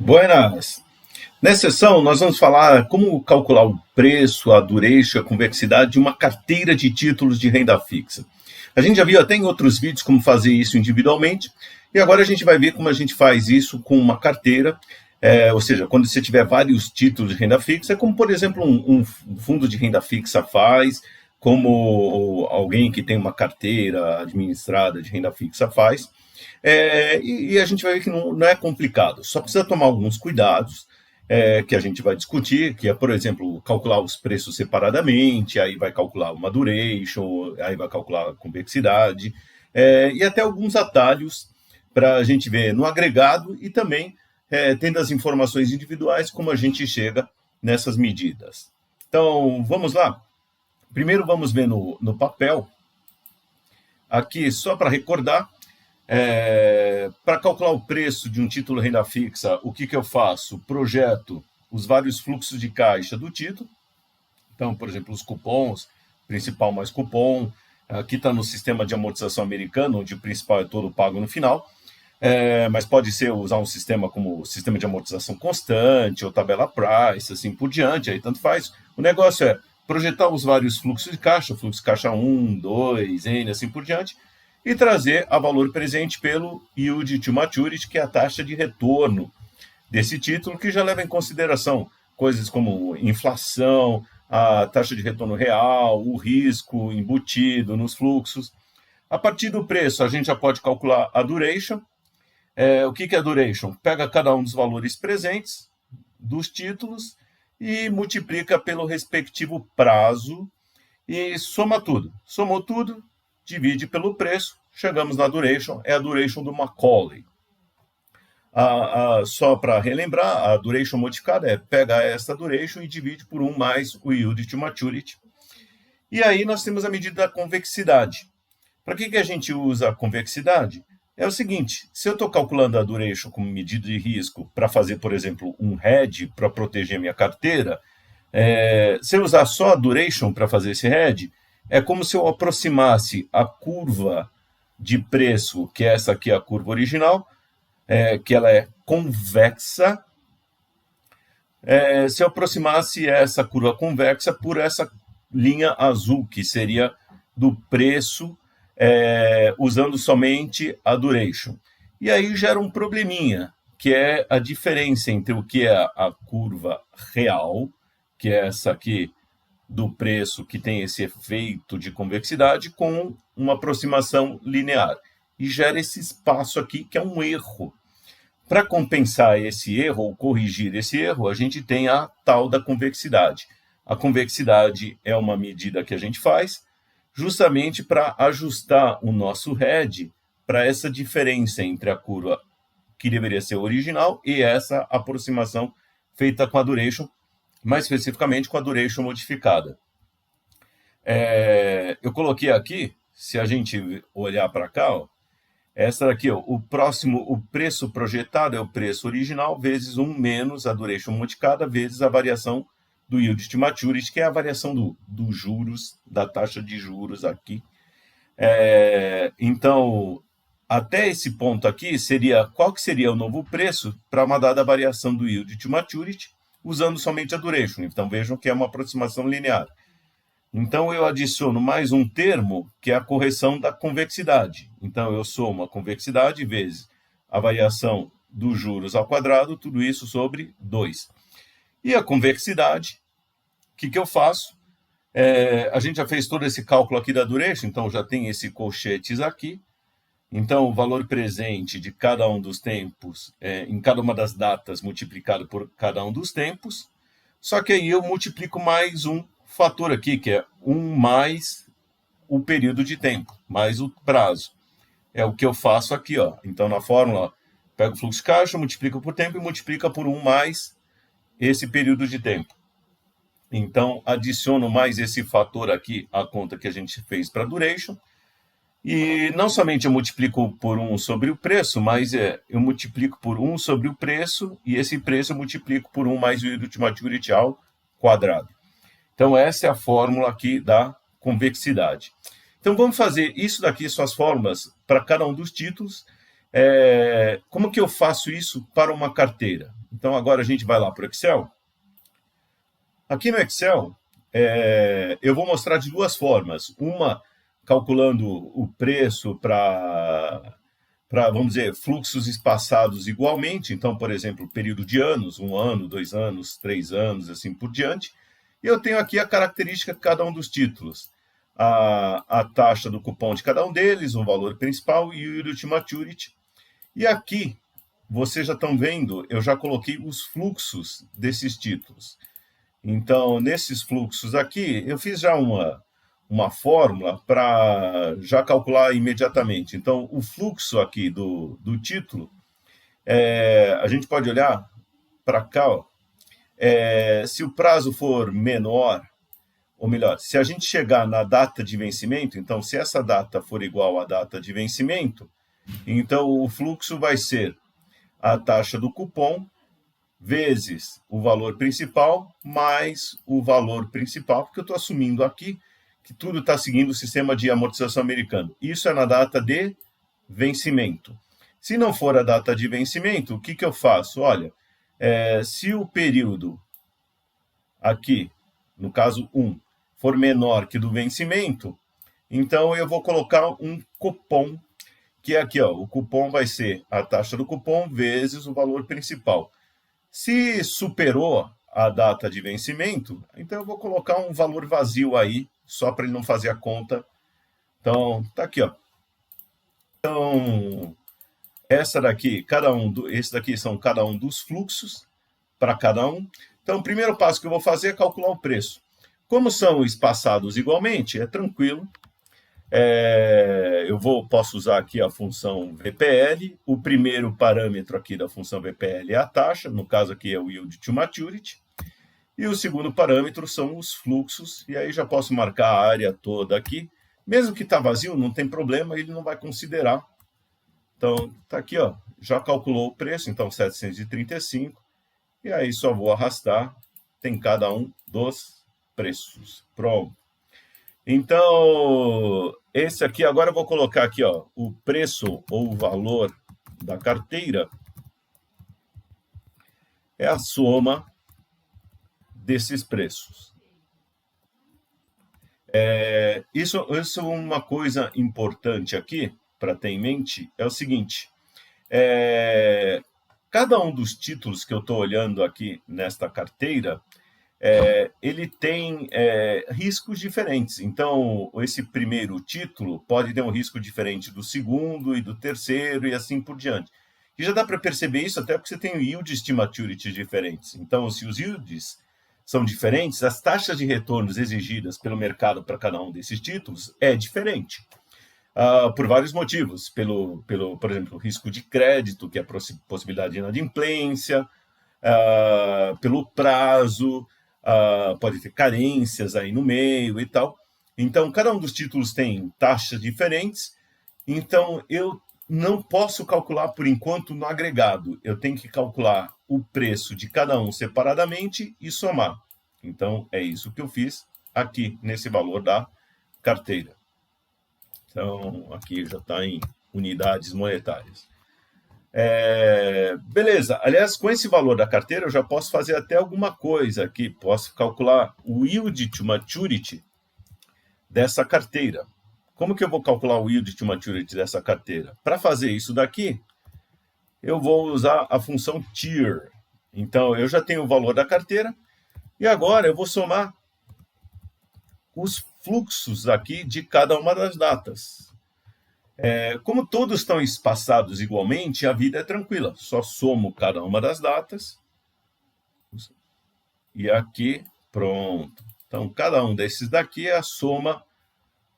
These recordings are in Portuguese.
Buenas! Nessa sessão, nós vamos falar como calcular o preço, a duration, a convexidade de uma carteira de títulos de renda fixa. A gente já viu até em outros vídeos como fazer isso individualmente, e agora a gente vai ver como a gente faz isso com uma carteira, ou seja, quando você tiver vários títulos de renda fixa, como por exemplo um fundo de renda fixa faz, como alguém que tem uma carteira administrada de renda fixa faz. E a gente vai ver que não é complicado, só precisa tomar alguns cuidados que a gente vai discutir, que é, por exemplo, calcular os preços separadamente, aí vai calcular uma duration, aí vai calcular a convexidade, e até alguns atalhos para a gente ver no agregado e também tendo as informações individuais, como a gente chega nessas medidas. Então, vamos lá? Primeiro vamos ver no papel, aqui só para recordar, para calcular o preço de um título renda fixa, o que eu faço? Projeto os vários fluxos de caixa do título. Então, por exemplo, os cupons, principal mais cupom. Aqui está no sistema de amortização americano, onde o principal é todo pago no final. Mas pode ser usar um sistema como sistema de amortização constante ou tabela price, assim por diante, aí tanto faz. O negócio é projetar os vários fluxos de caixa, fluxo de caixa 1, 2, N, assim por diante, e trazer a valor presente pelo yield to maturity, que é a taxa de retorno desse título, que já leva em consideração coisas como inflação, a taxa de retorno real, o risco embutido nos fluxos. A partir do preço, a gente já pode calcular a duration. O que é a duration? Pega cada um dos valores presentes dos títulos e multiplica pelo respectivo prazo e soma tudo. Somou tudo, divide pelo preço, chegamos na duration, é a duration do Macaulay. Só para relembrar, a duration modificada pega essa duration e divide por 1 mais o yield to maturity. E aí nós temos a medida da convexidade. Para que a gente usa a convexidade? É o seguinte, se eu estou calculando a duration como medida de risco para fazer, por exemplo, um hedge para proteger minha carteira, se eu usar só a duration para fazer esse hedge, é como se eu aproximasse a curva de preço, que essa aqui é a curva original, que ela é convexa, se eu aproximasse essa curva convexa por essa linha azul, que seria do preço, usando somente a duration. E aí gera um probleminha, que é a diferença entre o que é a curva real, que é essa aqui, do preço que tem esse efeito de convexidade com uma aproximação linear. E gera esse espaço aqui, que é um erro. Para compensar esse erro, ou corrigir esse erro, a gente tem a tal da convexidade. A convexidade é uma medida que a gente faz justamente para ajustar o nosso hedge para essa diferença entre a curva que deveria ser original e essa aproximação feita com a duration, mais especificamente com a duration modificada. Eu coloquei aqui, se a gente olhar para cá, essa daqui, o preço projetado é o preço original vezes 1 menos a duration modificada vezes a variação do yield to maturity, que é a variação dos juros, da taxa de juros aqui. Então, até esse ponto aqui, qual que seria o novo preço para uma dada variação do yield to maturity, usando somente a duration. Então, vejam que é uma aproximação linear. Então, eu adiciono mais um termo, que é a correção da convexidade. Então, eu somo a convexidade vezes a variação dos juros ao quadrado, tudo isso sobre 2. E a convexidade, o que eu faço? A gente já fez todo esse cálculo aqui da duration, então já tem esse colchetes aqui. Então, o valor presente de cada um dos tempos, em cada uma das datas, multiplicado por cada um dos tempos. Só que aí eu multiplico mais um fator aqui, que é 1 mais o período de tempo, mais o prazo. É o que eu faço aqui. Então, na fórmula, pego o fluxo de caixa, multiplica por tempo e multiplica por 1 mais esse período de tempo. Então, adiciono mais esse fator aqui à conta que a gente fez para a duration. E não somente eu multiplico por 1 sobre o preço, mas eu multiplico por 1 sobre o preço, e esse preço eu multiplico por 1 mais o yield to maturity ao quadrado. Então, essa é a fórmula aqui da convexidade. Então, vamos fazer isso daqui, são as fórmulas para cada um dos títulos. Como que eu faço isso para uma carteira? Então, agora a gente vai lá para o Excel. Aqui no Excel, eu vou mostrar de duas formas. Uma, calculando o preço para, vamos dizer, fluxos espaçados igualmente. Então, por exemplo, período de anos, 1 ano, 2 anos, 3 anos, assim por diante. E eu tenho aqui a característica de cada um dos títulos. A taxa do cupom de cada um deles, o valor principal e o yield to maturity. E aqui, vocês já estão vendo, eu já coloquei os fluxos desses títulos. Então, nesses fluxos aqui, eu fiz já uma fórmula para já calcular imediatamente. Então, o fluxo aqui do título, a gente pode olhar para cá, ó, se o prazo for menor, ou melhor, se a gente chegar na data de vencimento, então, se essa data for igual à data de vencimento, então o fluxo vai ser a taxa do cupom vezes o valor principal mais o valor principal, porque eu estou assumindo aqui que tudo está seguindo o sistema de amortização americano. Isso é na data de vencimento. Se não for a data de vencimento, o que eu faço? Olha, se o período aqui, no caso 1, for menor que do vencimento, então eu vou colocar um cupom, que é aqui, ó, o cupom vai ser a taxa do cupom vezes o valor principal. Se superou a data de vencimento, então eu vou colocar um valor vazio aí, só para ele não fazer a conta. Então, tá aqui, ó. Então, esse daqui são cada um dos fluxos para cada um. Então, o primeiro passo que eu vou fazer é calcular o preço. Como são espaçados igualmente, é tranquilo. Posso usar aqui a função VPL. O primeiro parâmetro aqui da função VPL é a taxa, no caso aqui é o yield to maturity. E o segundo parâmetro são os fluxos, e aí já posso marcar a área toda aqui. Mesmo que está vazio, não tem problema, ele não vai considerar. Então, está aqui, ó, já calculou o preço, então 735, e aí só vou arrastar, tem cada um dos preços. Pronto. Então, esse aqui, agora eu vou colocar aqui, ó, o preço ou o valor da carteira é a soma desses preços. Isso é uma coisa importante aqui, para ter em mente, é o seguinte, cada um dos títulos que eu estou olhando aqui nesta carteira, ele tem riscos diferentes. Então, esse primeiro título pode ter um risco diferente do segundo e do terceiro e assim por diante. E já dá para perceber isso até porque você tem yields de maturity diferentes. Então, se os yields são diferentes, as taxas de retornos exigidas pelo mercado para cada um desses títulos é diferente. Por vários motivos. Por exemplo, risco de crédito, que é a possibilidade de inadimplência, pelo prazo, pode ter carências aí no meio e tal. Então, cada um dos títulos tem taxas diferentes, então eu não posso calcular, por enquanto, no agregado. Eu tenho que calcular o preço de cada um separadamente e somar. Então, é isso que eu fiz aqui, nesse valor da carteira. Então, aqui já está em unidades monetárias. Beleza, aliás, com esse valor da carteira eu já posso fazer até alguma coisa aqui, posso calcular o yield to maturity dessa carteira. Como que eu vou calcular o yield to maturity dessa carteira? Para fazer isso daqui, eu vou usar a função tier. Então, eu já tenho o valor da carteira e agora eu vou somar os fluxos aqui de cada uma das datas. Como todos estão espaçados igualmente, a vida é tranquila. Só somo cada uma das datas. E aqui, pronto. Então, cada um desses daqui é a soma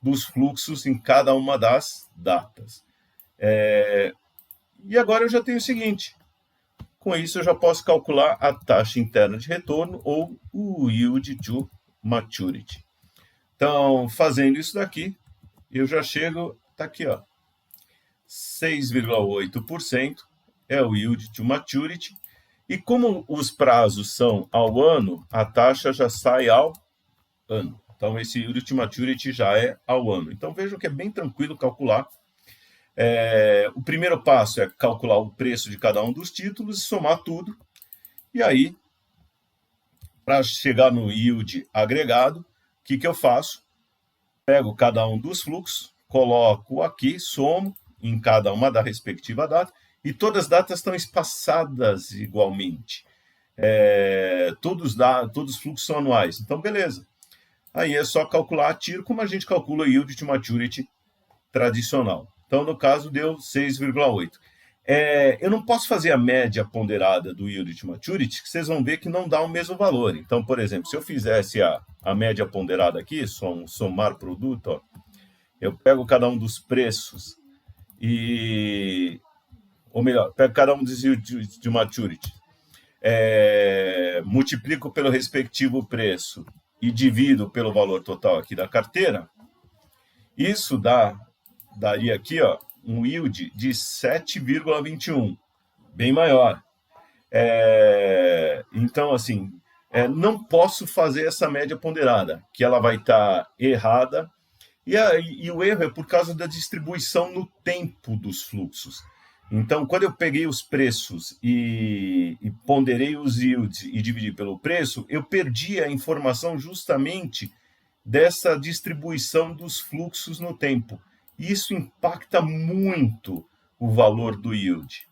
dos fluxos em cada uma das datas. E agora eu já tenho o seguinte. Com isso, eu já posso calcular a taxa interna de retorno ou o yield to maturity. Então, fazendo isso daqui, eu já chego, está aqui, ó, 6,8% é o yield to maturity. E como os prazos são ao ano, a taxa já sai ao ano. Então, esse yield to maturity já é ao ano. Então, vejam que é bem tranquilo calcular. O primeiro passo é calcular o preço de cada um dos títulos e somar tudo. E aí, para chegar no yield agregado, o que eu faço? Pego cada um dos fluxos, coloco aqui, somo em cada uma da respectiva data, e todas as datas estão espaçadas igualmente. Todos os fluxos são anuais. Então, beleza. Aí é só calcular a tiro, como a gente calcula o yield to maturity tradicional. Então, no caso, deu 6,8. Eu não posso fazer a média ponderada do yield to maturity, que vocês vão ver que não dá o mesmo valor. Então, por exemplo, se eu fizesse a média ponderada aqui, somar produto, ó, eu pego cada um dos preços ou melhor, pego cada um dos yield to maturity, multiplico pelo respectivo preço e divido pelo valor total aqui da carteira, isso daria aqui, ó, um yield de 7,21, bem maior. Então, assim, não posso fazer essa média ponderada, que ela vai estar errada, e o erro é por causa da distribuição no tempo dos fluxos. Então, quando eu peguei os preços e ponderei os yields e dividi pelo preço, eu perdi a informação justamente dessa distribuição dos fluxos no tempo. Isso impacta muito o valor do yield.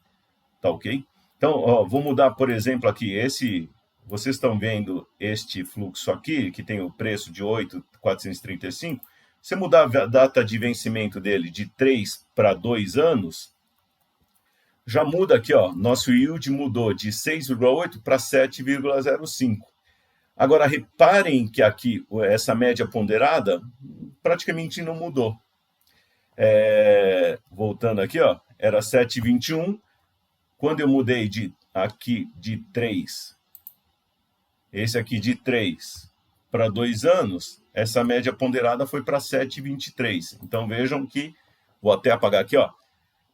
Tá ok? Então, ó, vou mudar, por exemplo, aqui. Vocês estão vendo este fluxo aqui, que tem o preço de 8,435. Se mudar a data de vencimento dele de 3 para 2 anos, já muda aqui, ó. Nosso yield mudou de 6,8 para 7,05. Agora, reparem que aqui, essa média ponderada praticamente não mudou. Voltando aqui, ó, era 7,21. Quando eu mudei aqui de 3, esse aqui de 3 para 2 anos, essa média ponderada foi para 7,23. Então, vejam que, vou até apagar aqui, ó,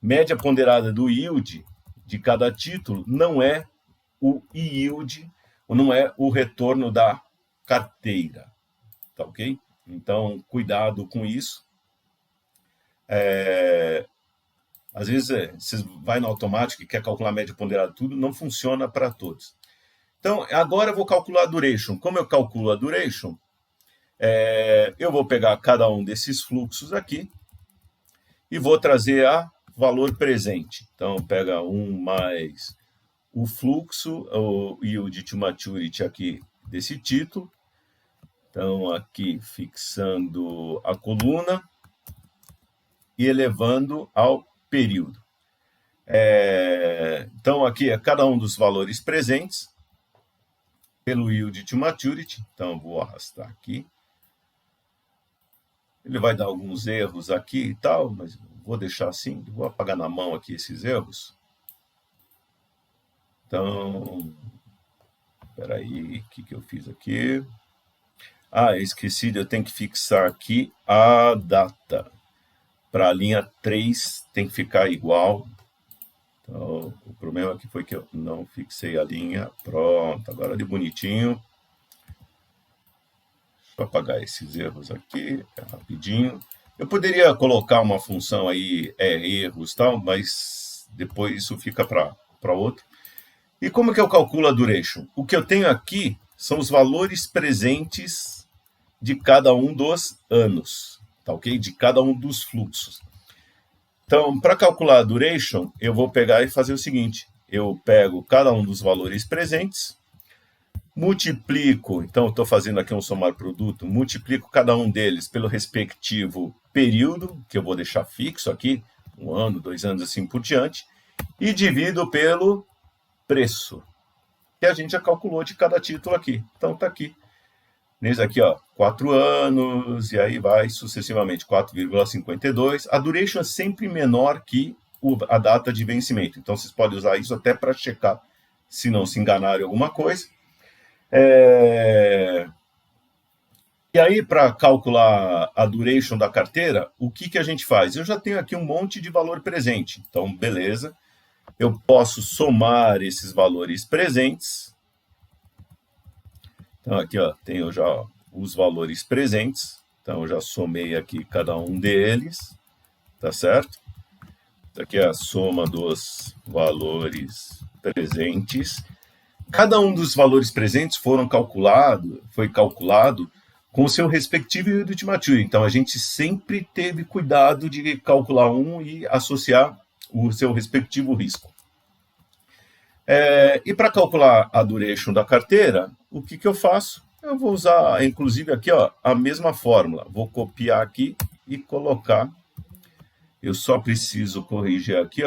média ponderada do yield de cada título não é o yield, não é o retorno da carteira, tá ok? Então, cuidado com isso. Às vezes, você vai no automático e quer calcular a média ponderada tudo, não funciona para todos. Então, agora eu vou calcular a duration. Como eu calculo a duration? Eu vou pegar cada um desses fluxos aqui e vou trazer a valor presente. Então, pega um mais o fluxo, o yield to maturity aqui desse título. Então, aqui fixando a coluna e elevando ao período. Então, aqui é cada um dos valores presentes pelo yield to maturity. Então, vou arrastar aqui. Ele vai dar alguns erros aqui e tal, mas vou deixar assim. Vou apagar na mão aqui esses erros. Então, espera aí, o que eu fiz aqui? Esqueci, eu tenho que fixar aqui a data. Para a linha 3 tem que ficar igual. Então, o problema aqui foi que eu não fixei a linha. Pronto, agora de bonitinho. Deixa eu apagar esses erros aqui, rapidinho. Eu poderia colocar uma função aí, erros e tal, mas depois isso fica para outro. E como que eu calculo a duration? O que eu tenho aqui são os valores presentes de cada um dos anos, tá ok? De cada um dos fluxos. Então, para calcular a duration, eu vou pegar e fazer o seguinte. Eu pego cada um dos valores presentes, multiplico, então estou fazendo aqui um somar produto, multiplico cada um deles pelo respectivo período, que eu vou deixar fixo aqui, 1 ano, 2 anos, assim por diante, e divido pelo preço, que a gente já calculou de cada título aqui. Então, está aqui. Nesse aqui, ó, 4 anos, e aí vai sucessivamente, 4,52. A duration é sempre menor que a data de vencimento. Então, vocês podem usar isso até para checar se não se enganarem alguma coisa. E aí, para calcular a duration da carteira, o que a gente faz? Eu já tenho aqui um monte de valor presente. Então, beleza. Eu posso somar esses valores presentes. Então, aqui, ó, tenho já os valores presentes. Então, eu já somei aqui cada um deles. Tá certo? Isso aqui é a soma dos valores presentes. Cada um dos valores presentes foi calculado com o seu respectivo yield to maturity. Então, a gente sempre teve cuidado de calcular um e associar o seu respectivo risco. E para calcular a duration da carteira, o que eu faço? Eu vou usar, inclusive, aqui a mesma fórmula. Vou copiar aqui e colocar. Eu só preciso corrigir aqui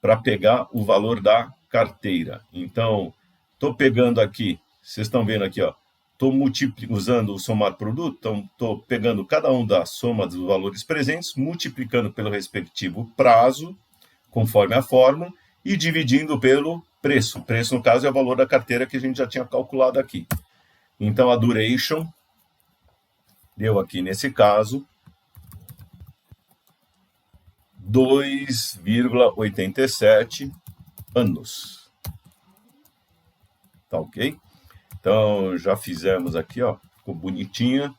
para pegar o valor da carteira. Então, estou pegando aqui, vocês estão vendo aqui, estou usando o somar produto, então estou pegando cada um da soma dos valores presentes, multiplicando pelo respectivo prazo, conforme a fórmula, e dividindo pelo preço. O preço, no caso, é o valor da carteira que a gente já tinha calculado aqui. Então, a duration deu aqui, nesse caso, 2,87 anos. Tá ok? Então, já fizemos aqui, ficou bonitinha.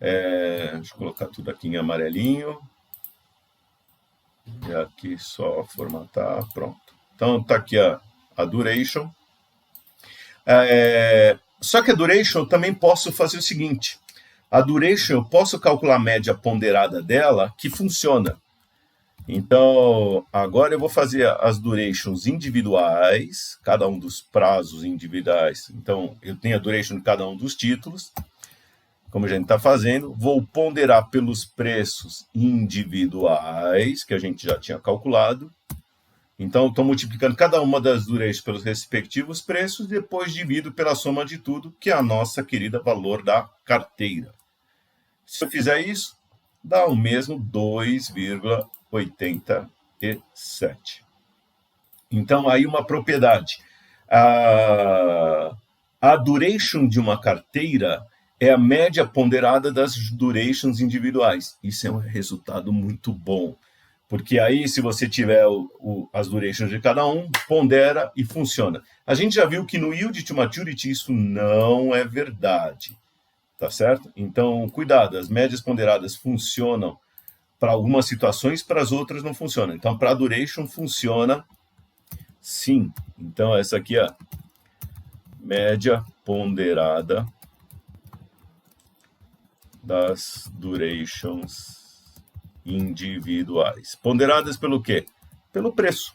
Deixa eu colocar tudo aqui em amarelinho. E aqui só formatar, pronto. Então, tá aqui a duration. Só que a duration eu também posso fazer o seguinte. A duration eu posso calcular a média ponderada dela, que funciona. Então, agora eu vou fazer as durations individuais, cada um dos prazos individuais. Então, eu tenho a duration de cada um dos títulos, como a gente está fazendo. Vou ponderar pelos preços individuais, que a gente já tinha calculado. Então, estou multiplicando cada uma das durations pelos respectivos preços, depois divido pela soma de tudo, que é a nossa querida valor da carteira. Se eu fizer isso, dá o mesmo 2,87. Então, aí uma propriedade. A duration de uma carteira é a média ponderada das durations individuais. Isso é um resultado muito bom, porque aí, se você tiver as durations de cada um, pondera e funciona. A gente já viu que no yield to maturity isso não é verdade. Tá certo? Então, cuidado, as médias ponderadas funcionam para algumas situações, para as outras não funcionam. Então, para a duration funciona sim. Então, essa aqui é a média ponderada das durations individuais. Ponderadas pelo quê? Pelo preço.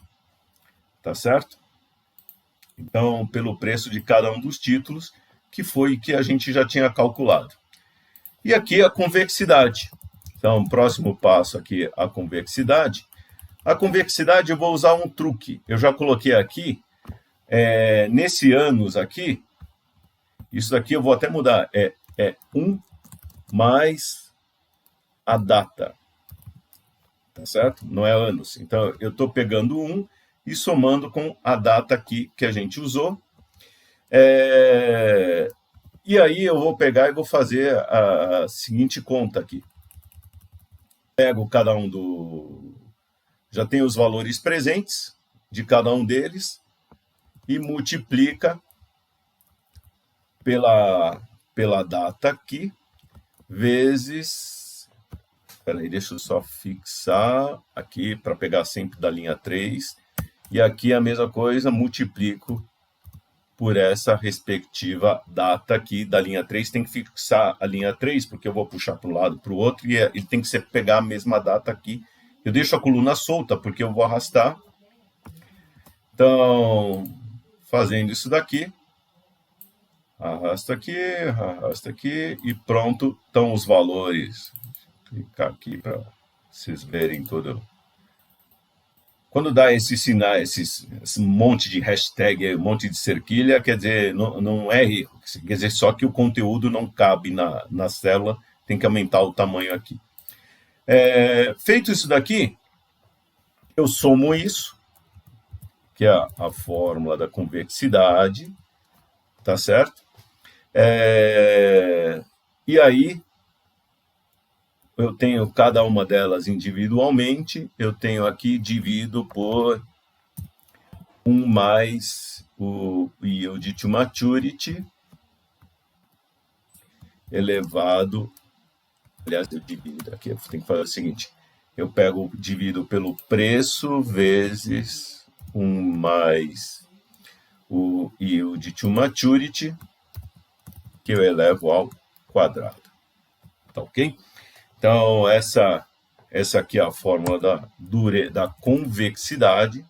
Tá certo? Então, pelo preço de cada um dos títulos, que foi que a gente já tinha calculado. E aqui a convexidade. Então, o próximo passo aqui, a convexidade. A convexidade eu vou usar um truque. Eu já coloquei aqui, nesse anos aqui, isso daqui eu vou até mudar, é 1 mais a data. Tá certo? Não é anos. Então, eu estou pegando 1 e somando com a data aqui que a gente usou. E aí eu vou pegar e vou fazer a seguinte conta aqui. Pego cada um já tem os valores presentes de cada um deles e multiplica pela data aqui, vezes... Espera aí, deixa eu só fixar aqui para pegar sempre da linha 3. E aqui a mesma coisa, multiplico por essa respectiva data aqui da linha 3. Tem que fixar a linha 3, porque eu vou puxar para um lado, para o outro, e ele tem que pegar a mesma data aqui. Eu deixo a coluna solta, porque eu vou arrastar. Então, fazendo isso daqui, arrasta aqui, e pronto, estão os valores. Vou clicar aqui para vocês verem tudo. Quando dá esses sinais, esse monte de hashtag, um monte de cerquilha, quer dizer, não é erro. Quer dizer, só que o conteúdo não cabe na célula, tem que aumentar o tamanho aqui. Feito isso daqui, eu somo isso, que é a fórmula da convexidade, tá certo? E aí, eu tenho cada uma delas individualmente, eu tenho aqui, divido por 1 mais o yield to maturity, elevado, aliás, eu divido aqui, eu tenho que fazer o seguinte, eu divido pelo preço vezes 1 mais o yield to maturity, que eu elevo ao quadrado. Tá ok? Então, essa aqui é a fórmula da convexidade.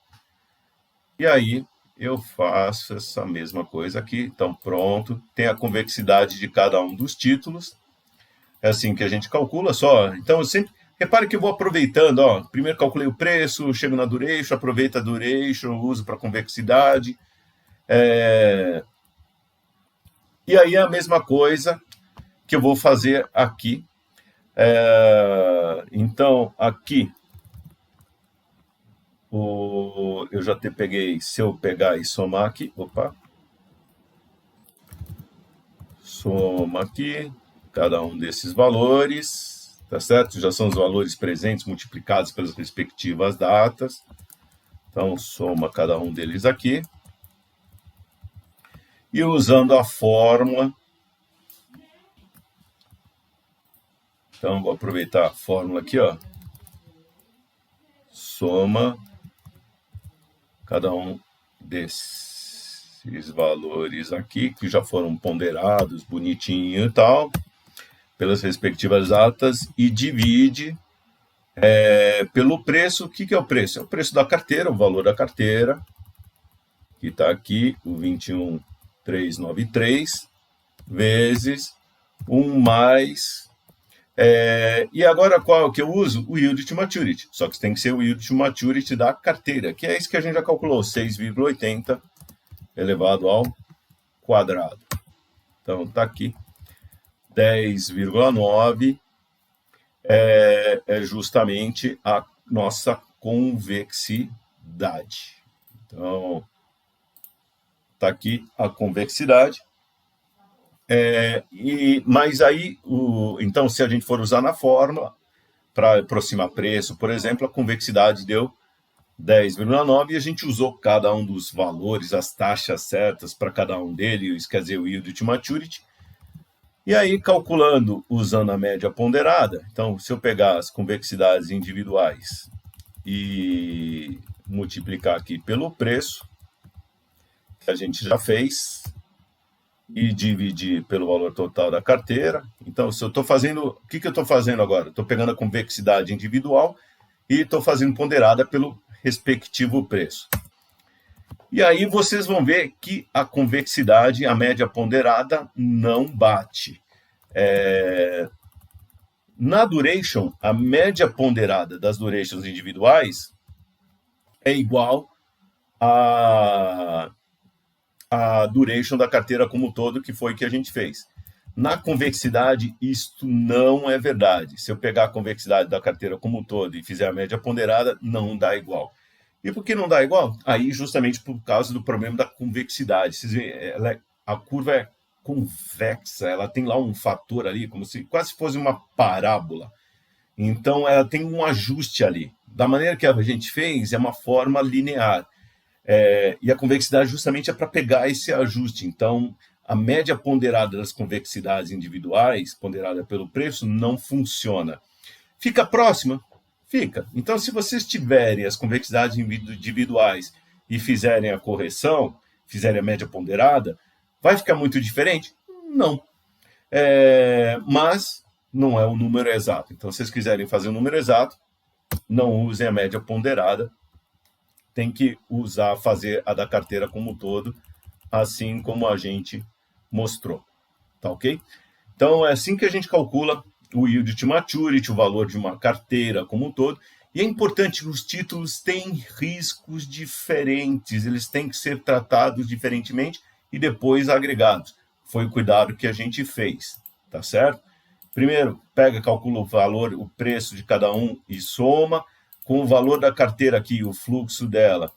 E aí, eu faço essa mesma coisa aqui. Então, pronto. Tem a convexidade de cada um dos títulos. É assim que a gente calcula só. Então, eu sempre... Repare que eu vou aproveitando. Ó, primeiro calculei o preço, chego na duration, aproveito a duration, uso para convexidade. E aí, a mesma coisa que eu vou fazer aqui. Então, aqui, eu já até peguei, se eu pegar e somar aqui, soma aqui, cada um desses valores, tá certo? Já são os valores presentes multiplicados pelas respectivas datas. Então, soma cada um deles aqui. E usando a fórmula, então vou aproveitar a fórmula aqui, ó. Soma cada um desses valores aqui, que já foram ponderados, bonitinho e tal, pelas respectivas datas, e divide pelo preço. O que é o preço? É o preço da carteira, o valor da carteira, que está aqui, o 21.393, vezes 1 mais... e agora qual que eu uso? O yield to maturity. Só que tem que ser o yield to maturity da carteira, que é isso que a gente já calculou, 6,80 elevado ao quadrado. Então, está aqui. 10,9 é justamente a nossa convexidade. Então, está aqui a convexidade. Mas aí, então, se a gente for usar na fórmula, para aproximar preço, por exemplo, a convexidade deu 10,9 e a gente usou cada um dos valores, as taxas certas para cada um deles, quer dizer, o yield to maturity. E aí, calculando, usando a média ponderada, então, se eu pegar as convexidades individuais e multiplicar aqui pelo preço, que a gente já fez, e dividir pelo valor total da carteira. Então, se eu estou fazendo... O que eu estou fazendo agora? Estou pegando a convexidade individual e estou fazendo ponderada pelo respectivo preço. E aí vocês vão ver que a convexidade, a média ponderada, não bate. Na duration, a média ponderada das durations individuais é igual a duration da carteira como um todo, que foi que a gente fez. Na convexidade, isto não é verdade. Se eu pegar a convexidade da carteira como um todo e fizer a média ponderada, não dá igual. E por que não dá igual? Aí, justamente por causa do problema da convexidade. Vocês veem, a curva é convexa, ela tem lá um fator ali, como se quase fosse uma parábola. Então, ela tem um ajuste ali. Da maneira que a gente fez, é uma forma linear. E a convexidade justamente é para pegar esse ajuste. Então, a média ponderada das convexidades individuais, ponderada pelo preço, não funciona. Fica próxima? Fica. Então, se vocês tiverem as convexidades individuais e fizerem a correção, fizerem a média ponderada, vai ficar muito diferente? Não. Mas não é o número exato. Então, se vocês quiserem fazer o número exato, não usem a média ponderada. Tem que fazer a da carteira como um todo, assim como a gente mostrou. Tá ok? Então, é assim que a gente calcula o yield to maturity, o valor de uma carteira como um todo. E é importante que os títulos têm riscos diferentes, eles têm que ser tratados diferentemente e depois agregados. Foi o cuidado que a gente fez, tá certo? Primeiro, calcula o valor, o preço de cada um e soma. Com o valor da carteira aqui, o fluxo dela,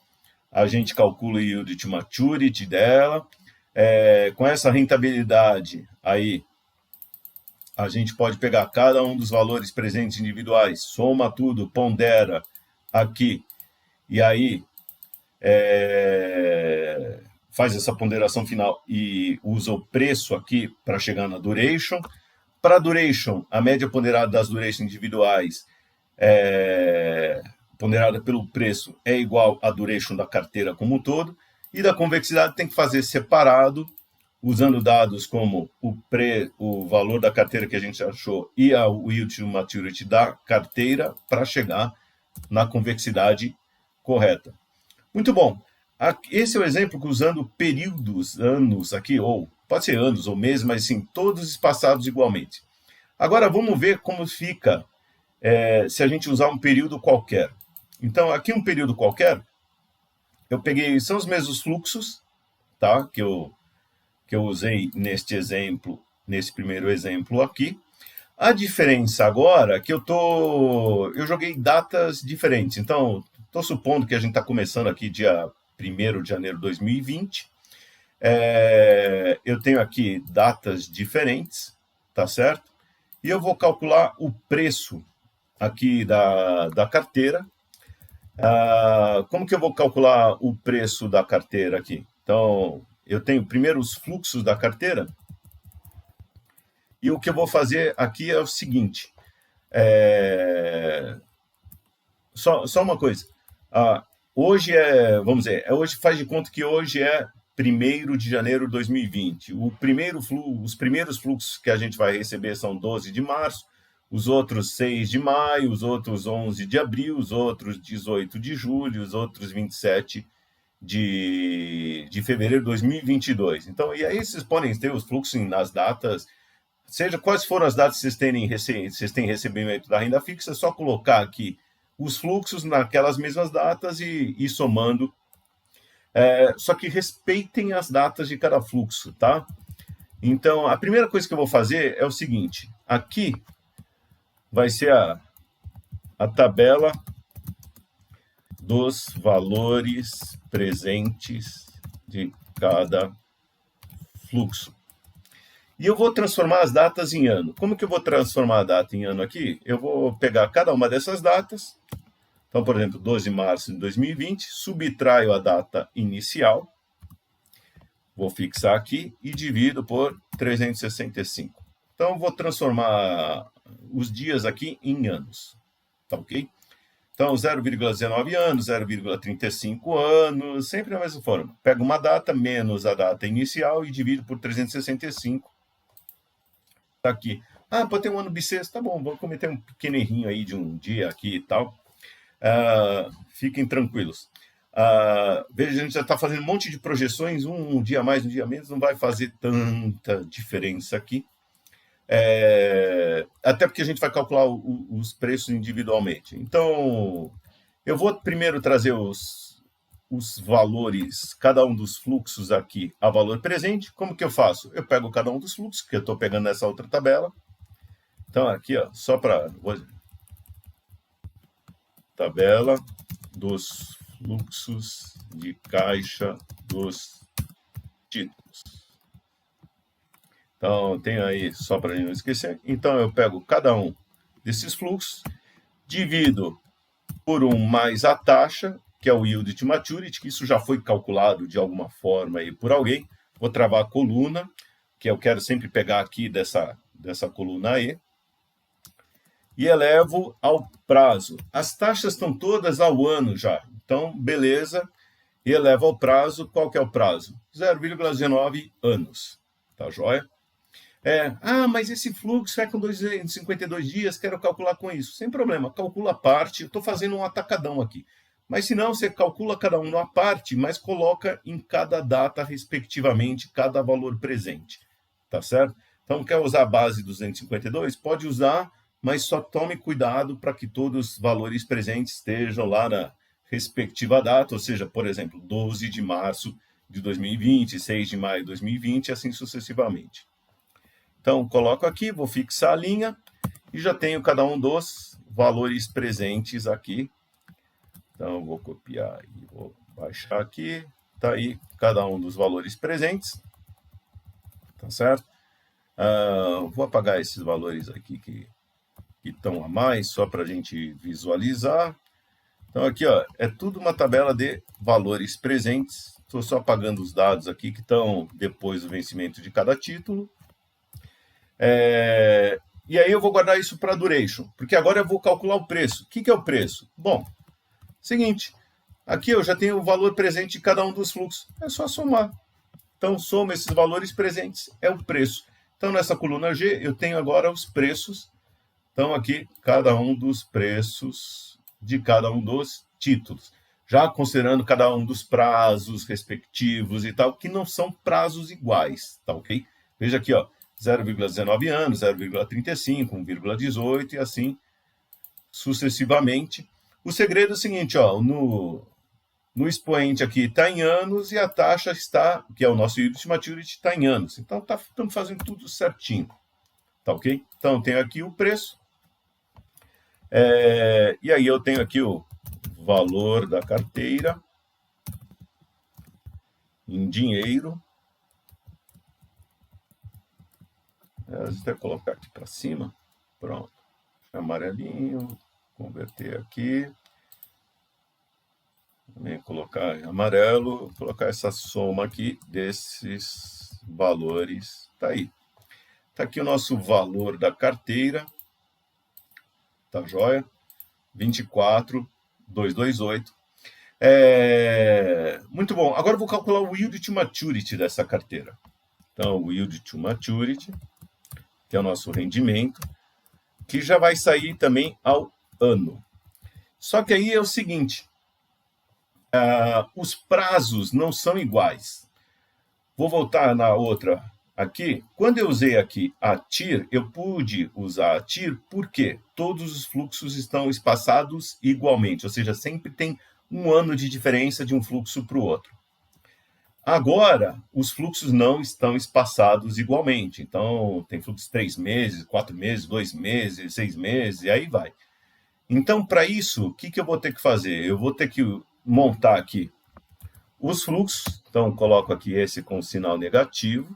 a gente calcula o yield to maturity dela. Com essa rentabilidade aí, a gente pode pegar cada um dos valores presentes individuais, soma tudo, pondera aqui, e aí faz essa ponderação final e usa o preço aqui para chegar na duration. Para a duration, a média ponderada das durations individuais ponderada pelo preço é igual à duration da carteira como um todo, E da convexidade tem que fazer separado, usando dados como o valor da carteira que a gente achou e o yield to maturity da carteira para chegar na convexidade correta. Muito bom. Esse é o exemplo usando períodos, anos aqui, ou pode ser anos ou meses, mas sim, todos espaçados igualmente. Agora vamos ver como fica se a gente usar um período qualquer. Então, aqui um período qualquer, eu peguei, são os mesmos fluxos, tá? Que eu usei neste exemplo, nesse primeiro exemplo aqui. A diferença agora é que eu joguei datas diferentes. Então, estou supondo que a gente está começando aqui dia 1º de janeiro de 2020. Eu tenho aqui datas diferentes, tá certo? E eu vou calcular o preço aqui da carteira. Como que eu vou calcular o preço da carteira aqui? Então, eu tenho primeiro os fluxos da carteira. E o que eu vou fazer aqui é o seguinte. Só uma coisa. Hoje hoje faz de conta que hoje é 1º de janeiro de 2020. Os primeiros fluxos que a gente vai receber são 12 de março, os outros 6 de maio, os outros 11 de abril, os outros 18 de julho, os outros 27 de fevereiro de 2022. Então, e aí vocês podem ter os fluxos nas datas, seja quais foram as datas que vocês têm recebimento da renda fixa, é só colocar aqui os fluxos naquelas mesmas datas e somando. Só que respeitem as datas de cada fluxo, tá? Então, a primeira coisa que eu vou fazer é o seguinte. Aqui vai ser a tabela dos valores presentes de cada fluxo. E eu vou transformar as datas em ano. Como que eu vou transformar a data em ano aqui? Eu vou pegar cada uma dessas datas. Então, por exemplo, 12 de março de 2020, subtraio a data inicial, vou fixar aqui e divido por 365. Então, eu vou transformar os dias aqui em anos, tá ok? Então, 0,19 anos, 0,35 anos, sempre da mesma forma. Pego uma data menos a data inicial e divido por 365. Tá aqui. Pode ter um ano bissexto, tá bom, vou cometer um pequeno errinho aí de um dia aqui e tal. Fiquem tranquilos. Veja, a gente já está fazendo um monte de projeções, um dia mais, um dia menos, não vai fazer tanta diferença aqui. Até porque a gente vai calcular os preços individualmente. Então, eu vou primeiro trazer os valores, cada um dos fluxos aqui a valor presente. Como que eu faço? Eu pego cada um dos fluxos, que eu estou pegando nessa outra tabela. Então, aqui, ó, só para... Tabela dos fluxos de caixa dos títulos. Então, tem aí, só para a gente não esquecer. Então, eu pego cada um desses fluxos, divido por 1 mais a taxa, que é o yield to maturity, que isso já foi calculado de alguma forma aí por alguém. Vou travar a coluna, que eu quero sempre pegar aqui dessa coluna aí. E elevo ao prazo. As taxas estão todas ao ano já. Então, beleza. E elevo ao prazo. Qual que é o prazo? 0,19 anos. Tá joia? Mas esse fluxo é com 252 dias, quero calcular com isso. Sem problema, calcula a parte. Eu estou fazendo um atacadão aqui. Mas se não, você calcula cada um numa parte, mas coloca em cada data, respectivamente, cada valor presente. Tá certo? Então, quer usar a base 252? Pode usar, mas só tome cuidado para que todos os valores presentes estejam lá na respectiva data, ou seja, por exemplo, 12 de março de 2020, 6 de maio de 2020, e assim sucessivamente. Então, coloco aqui, vou fixar a linha e já tenho cada um dos valores presentes aqui. Então, vou copiar e vou baixar aqui. Está aí cada um dos valores presentes. Tá certo? Vou apagar esses valores aqui que estão a mais, só para a gente visualizar. Então, aqui, ó, é tudo uma tabela de valores presentes. Estou só apagando os dados aqui que estão depois do vencimento de cada título. E aí eu vou guardar isso para duration, porque agora eu vou calcular o preço. O que é o preço? Bom, seguinte, Aqui eu já tenho o valor presente de cada um dos fluxos. É só somar. Então, soma esses valores presentes, é o preço. Então, nessa coluna G, eu tenho agora os preços. Então, aqui, cada um dos preços de cada um dos títulos. Já considerando cada um dos prazos respectivos e tal, que não são prazos iguais, tá ok? Veja aqui, ó, 0,19 anos, 0,35, 1,18 e assim sucessivamente. O segredo é o seguinte, ó, no expoente aqui está em anos e a taxa está, que é o nosso yield to maturity, está em anos. Então, estamos fazendo tudo certinho, tá ok? Então, tenho aqui o preço. E aí eu tenho aqui o valor da carteira em dinheiro. Deixa eu colocar aqui para cima. Pronto. Amarelinho. Converter aqui. Também colocar em amarelo. Colocar essa soma aqui desses valores. Tá aí. Tá aqui o nosso valor da carteira. Tá joia? 24,228. Muito bom. Agora eu vou calcular o yield to maturity dessa carteira. Então, o yield to maturity, que é o nosso rendimento, que já vai sair também ao ano. Só que aí é o seguinte, os prazos não são iguais. Vou voltar na outra aqui. Quando eu usei aqui a TIR, eu pude usar a TIR porque todos os fluxos estão espaçados igualmente, ou seja, sempre tem um ano de diferença de um fluxo para o outro. Agora, os fluxos não estão espaçados igualmente. Então, tem fluxo de 3 meses, 4 meses, 2 meses, 6 meses, e aí vai. Então, para isso, o que eu vou ter que fazer? Eu vou ter que montar aqui os fluxos. Então, coloco aqui esse com sinal negativo,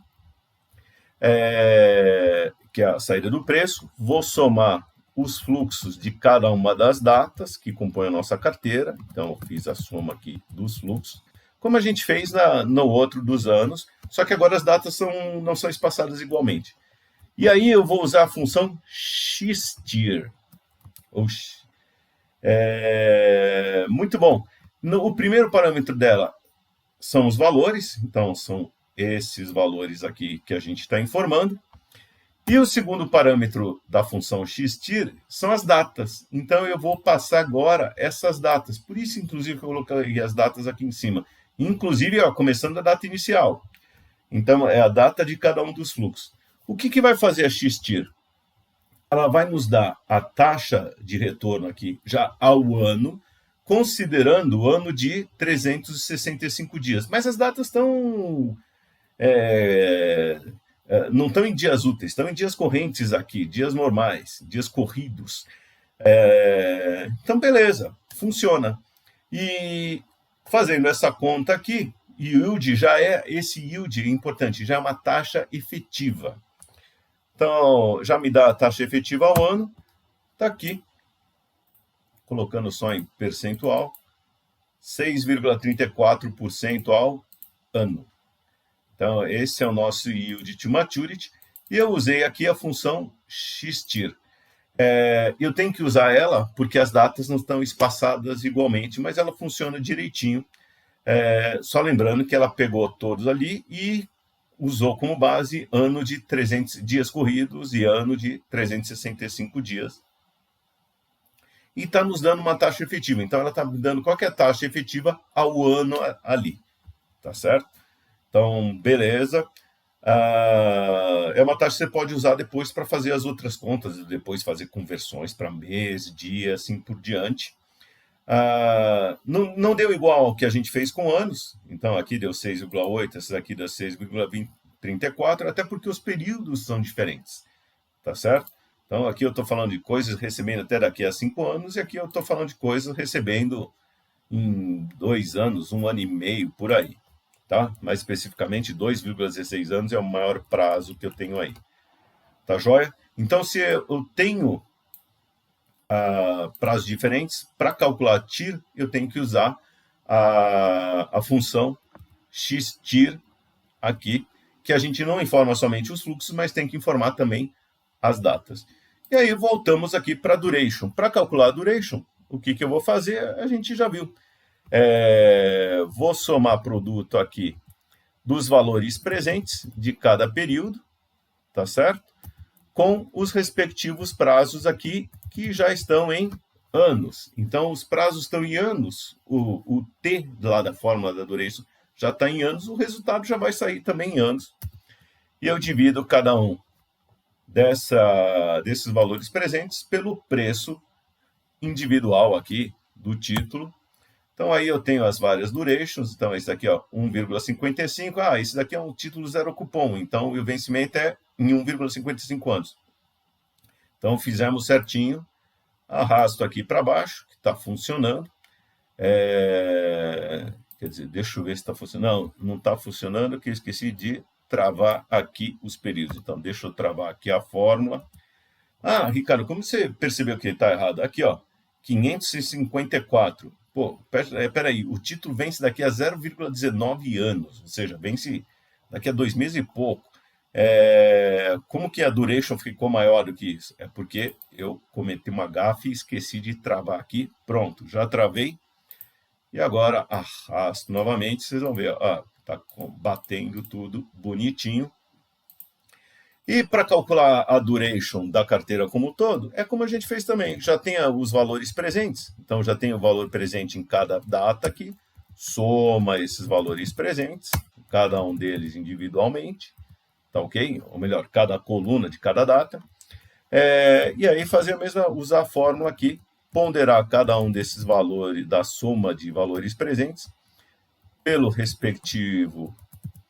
que é a saída do preço. Vou somar os fluxos de cada uma das datas que compõem a nossa carteira. Então, eu fiz a soma aqui dos fluxos, como a gente fez no outro dos anos, só que agora as datas não são espaçadas igualmente. E aí eu vou usar a função xtir. Muito bom. O primeiro parâmetro dela são os valores, então são esses valores aqui que a gente está informando. E o segundo parâmetro da função xtir são as datas. Então, eu vou passar agora essas datas. Por isso, inclusive, que eu coloquei as datas aqui em cima. Inclusive, ó, começando a data inicial. Então, é a data de cada um dos fluxos. O que vai fazer a xtir? Ela vai nos dar a taxa de retorno aqui já ao ano, considerando o ano de 365 dias. Mas as datas estão... não estão em dias úteis, estão em dias correntes aqui, dias normais, dias corridos. Então, beleza, funciona. E fazendo essa conta aqui, yield esse yield é importante, já é uma taxa efetiva. Então, já me dá a taxa efetiva ao ano, está aqui, colocando só em percentual, 6,34% ao ano. Então, esse é o nosso yield to maturity. E eu usei aqui a função xtir. Eu tenho que usar ela porque as datas não estão espaçadas igualmente, mas ela funciona direitinho. Só lembrando que ela pegou todos ali e usou como base ano de 300 dias corridos e ano de 365 dias. E está nos dando uma taxa efetiva. Então, ela está me dando qual que é a taxa efetiva ao ano ali. Tá certo? Então, beleza. É uma taxa que você pode usar depois para fazer as outras contas, depois fazer conversões para mês, dia, assim por diante. Não deu igual ao que a gente fez com anos. Então, aqui deu 6,8, essa aqui deu 6,34, até porque os períodos são diferentes. Tá certo? Então, aqui eu estou falando de coisas recebendo até daqui a 5 anos, e aqui eu estou falando de coisas recebendo em 2 anos, 1 ano e meio, por aí. Tá? Mais especificamente, 2,16 anos é o maior prazo que eu tenho aí. Tá joia? Então, se eu tenho prazos diferentes, para calcular TIR, eu tenho que usar a função xtir aqui, que a gente não informa somente os fluxos, mas tem que informar também as datas. E aí, voltamos aqui para a duration. Para calcular a duration, o que eu vou fazer, a gente já viu. Vou somar produto aqui dos valores presentes de cada período, tá certo? Com os respectivos prazos aqui, que já estão em anos. Então, os prazos estão em anos, o T lá da fórmula da duration já está em anos, o resultado já vai sair também em anos. E eu divido cada um desses valores presentes pelo preço individual aqui do título. Então, aí eu tenho as várias durations. Então, esse aqui, 1,55. Esse daqui é um título zero cupom. Então, o vencimento é em 1,55 anos. Então, fizemos certinho. Arrasto aqui para baixo, que está funcionando. Quer dizer, deixa eu ver se está funcionando. Não está funcionando, porque eu esqueci de travar aqui os períodos. Então, deixa eu travar aqui a fórmula. Ricardo, como você percebeu que está errado? Aqui, 554. Pô, peraí, o título vence daqui a 0,19 anos, ou seja, vence daqui a 2 meses e pouco. Como que a duration ficou maior do que isso? É porque eu cometi uma gafe e esqueci de travar aqui. Pronto, já travei. E agora arrasto novamente, vocês vão ver, está batendo tudo bonitinho. E para calcular a duration da carteira como um todo, é como a gente fez também. Já tem os valores presentes, então já tem o valor presente em cada data aqui, soma esses valores presentes, cada um deles individualmente, tá ok? Ou melhor, cada coluna de cada data. E aí fazer a mesma, usar a fórmula aqui, ponderar cada um desses valores, da soma de valores presentes, pelo respectivo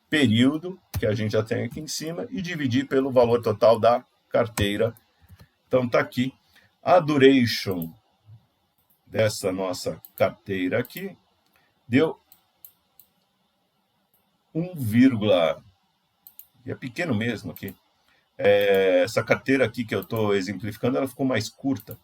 período, que a gente já tem aqui em cima, e dividir pelo valor total da carteira. Então, está aqui a duration dessa nossa carteira aqui, deu 1, e é pequeno mesmo aqui. Essa carteira aqui que eu estou exemplificando, ela ficou mais curta.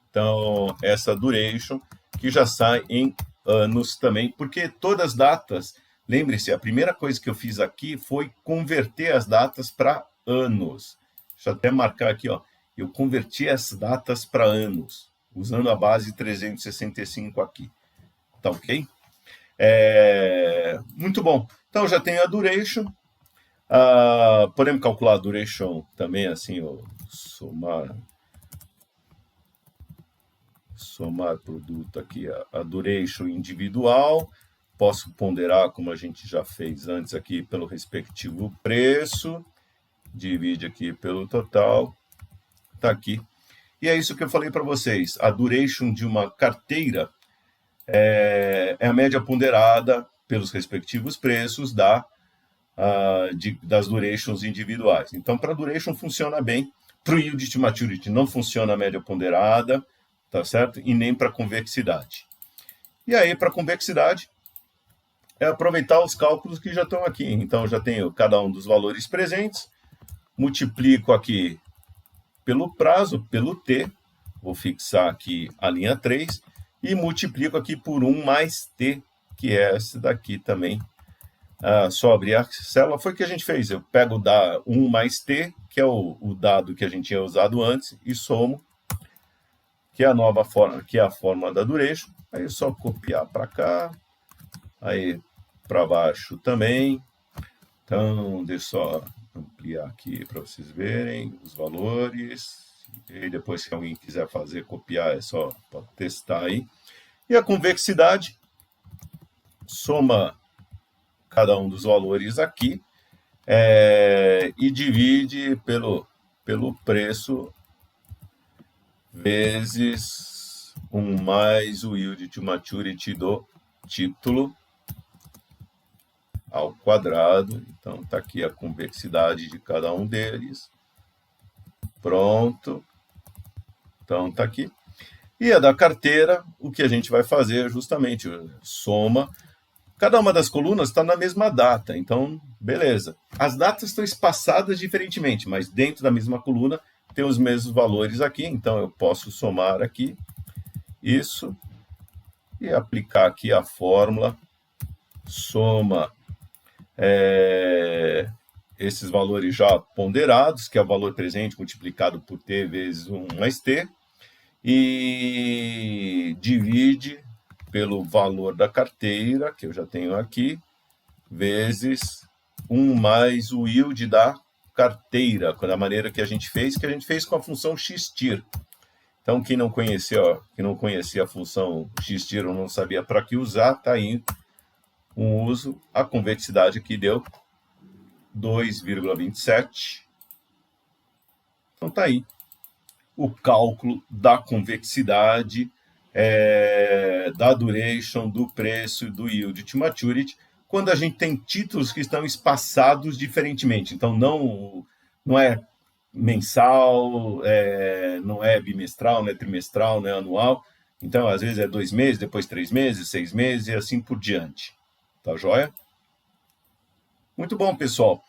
Então, essa duration, que já sai em anos também, porque todas as datas, lembre-se, a primeira coisa que eu fiz aqui foi converter as datas para anos. Deixa eu até marcar aqui, eu converti as datas para anos, usando a base 365 aqui. Tá ok? Muito bom. Então, já tenho a duration. Podemos calcular a duration também, assim, somar produto aqui, a duration individual. Posso ponderar, como a gente já fez antes aqui, pelo respectivo preço. Divide aqui pelo total. Está aqui. E é isso que eu falei para vocês. A duration de uma carteira é a média ponderada pelos respectivos preços das durations individuais. Então, para a duration funciona bem. Para o yield to maturity não funciona a média ponderada, tá certo? E nem para convexidade. E aí, para convexidade, é aproveitar os cálculos que já estão aqui. Então, eu já tenho cada um dos valores presentes, multiplico aqui pelo prazo, pelo T, vou fixar aqui a linha 3, e multiplico aqui por 1 mais T, que é esse daqui também. Só abrir a célula, foi o que a gente fez. Eu pego 1 mais T, que é o dado que a gente tinha usado antes, e somo, que é a nova forma, que é a forma da duration. Aí é só copiar para cá, aí para baixo também. Então, deixa eu só ampliar aqui para vocês verem os valores. E depois, se alguém quiser fazer, copiar, é só testar aí. E a convexidade, soma cada um dos valores aqui e divide pelo preço vezes 1 mais o yield to maturity do título ao quadrado. Então, está aqui a convexidade de cada um deles. Pronto. Então, está aqui. E a da carteira, o que a gente vai fazer é justamente soma. Cada uma das colunas está na mesma data, então, beleza. As datas estão espaçadas diferentemente, mas dentro da mesma coluna tem os mesmos valores aqui, então eu posso somar aqui isso e aplicar aqui a fórmula, soma esses valores já ponderados, que é o valor presente multiplicado por T vezes 1 mais T, e divide pelo valor da carteira, que eu já tenho aqui, vezes 1 mais o yield da carteira, da maneira que a gente fez com a função xtir. Então, quem não conhecia a função xtir ou não sabia para que usar, está aí um uso. A convexidade aqui deu 2,27. Então, está aí o cálculo da convexidade, da duration, do preço, do yield to maturity, quando a gente tem títulos que estão espaçados diferentemente. Então, não é mensal, não é bimestral, não é trimestral, não é anual. Então, às vezes é 2 meses, depois 3 meses, 6 meses e assim por diante. Tá joia? Muito bom, pessoal.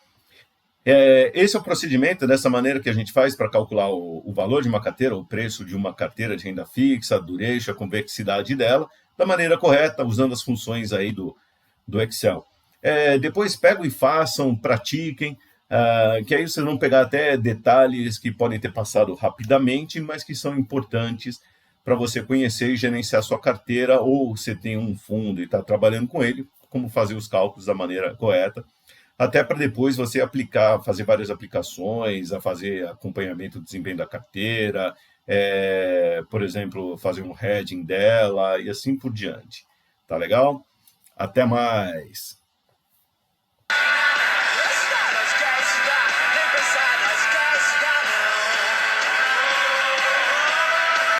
Esse é o procedimento, dessa maneira que a gente faz para calcular o valor de uma carteira, o preço de uma carteira de renda fixa, a duration, a convexidade dela, da maneira correta, usando as funções aí do Excel. Depois pegam e façam, pratiquem, que aí vocês vão pegar até detalhes que podem ter passado rapidamente, mas que são importantes para você conhecer e gerenciar sua carteira, ou você tem um fundo e está trabalhando com ele, como fazer os cálculos da maneira correta, até para depois você aplicar, fazer várias aplicações, a fazer acompanhamento do desempenho da carteira, por exemplo, fazer um hedging dela e assim por diante. Tá legal? Até mais!